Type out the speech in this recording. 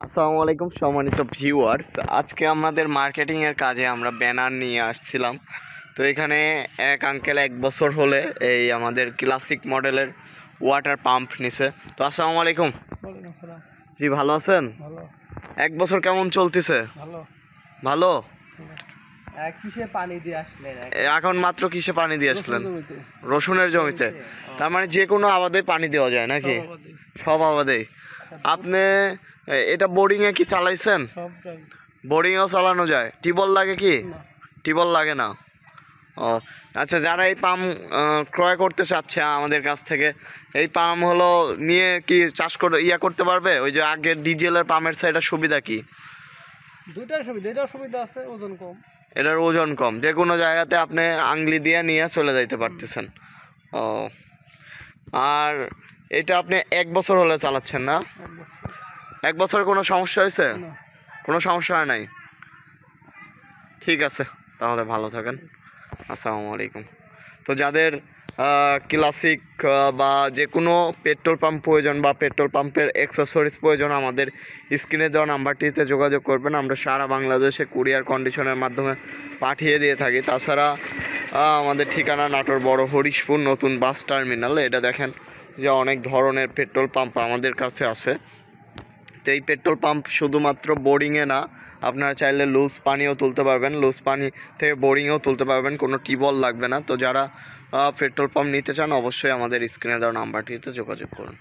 আসসালামু আলাইকুম সম্মানিত ভিউয়ার্স, আজকে আমাদের মার্কেটিং এর কাজে আমরা ব্যানার নিয়ে আসছিলাম। তো এখানে এক আঙ্কেল 1 বছর হলে এই আমাদের ক্লাসিক মডেলের ওয়াটার পাম্প নিছে। তো আসসালামু আলাইকুম। জি, ভালো আছেন? 1 বছর কেমন চলতেছে? ভালো। কিসে পানি দিয়ে আসলেন? এখন মাত্র কিসে পানি দিয়ে আসলেন? রসুনের জমিতে। তার মানে যে কোনো আবাদে পানি দেওয়া যায় নাকি? সব আবাদেই। আপনি এটা বোর্ডিংয়ে কি চালাইছেন? বোর্ডিংয়েও চালানো যায়। টিউবওয়েল লাগে কি? টিউবওয়েল লাগে না। ও আচ্ছা, যারা এই পাম্প ক্রয় করতে চাচ্ছে আমাদের কাছ থেকে, এই পাম্প হলো নিয়ে কি চাষ করে করতে পারবে? ওই যে আগের ডিজেলের পাম্পের সাইডে সুবিধা কি? দুইটাই সুবিধা। এটার সুবিধা আছে, ওজন কম। এটার ওজন কম, যে কোনো জায়গাতে আপনি আংলি দিয়ে নিয়ে চলে যাইতে পারতেছেন। ও, আর এটা আপনি 1 বছর হলে চালাচ্ছেন না? 1 বছরে কোনো সমস্যা হয়েছে? কোনো সমস্যা হয় নাই? ঠিক আছে, তাহলে ভালো থাকেন। আসসালামু আলাইকুম। তো যাদের ক্লাসিক বা যে কোনো পেট্রোল পাম্প প্রয়োজন বা পেট্রোল পাম্পের অ্যাক্সেসরিজ প্রয়োজন, আমাদের স্ক্রিনে দেওয়া নাম্বারটিতে যোগাযোগ করবেন। আমরা সারা বাংলাদেশে কুরিয়ার কন্ডিশনের মাধ্যমে পাঠিয়ে দিয়ে থাকি। তাছাড়া আমাদের ঠিকানা নাটোর বড় হরিশপুর নতুন বাস টার্মিনাল। এটা দেখেন যে অনেক ধরনের পেট্রোল পাম্প আমাদের কাছে আছে। তো এই পেট্রোল পাম্প শুধুমাত্র বোরিংয়ে না, আপনারা চাইলে লুজ পানিও তুলতে পারবেন, লুজ পানি থেকে বোরিংয়েও তুলতে পারবেন, কোনো টিউবওয়েল লাগবে না। তো যারা পেট্রোল পাম্প নিতে চান অবশ্যই আমাদের স্ক্রিনে দেওয়া নাম্বারটিতে যোগাযোগ করুন।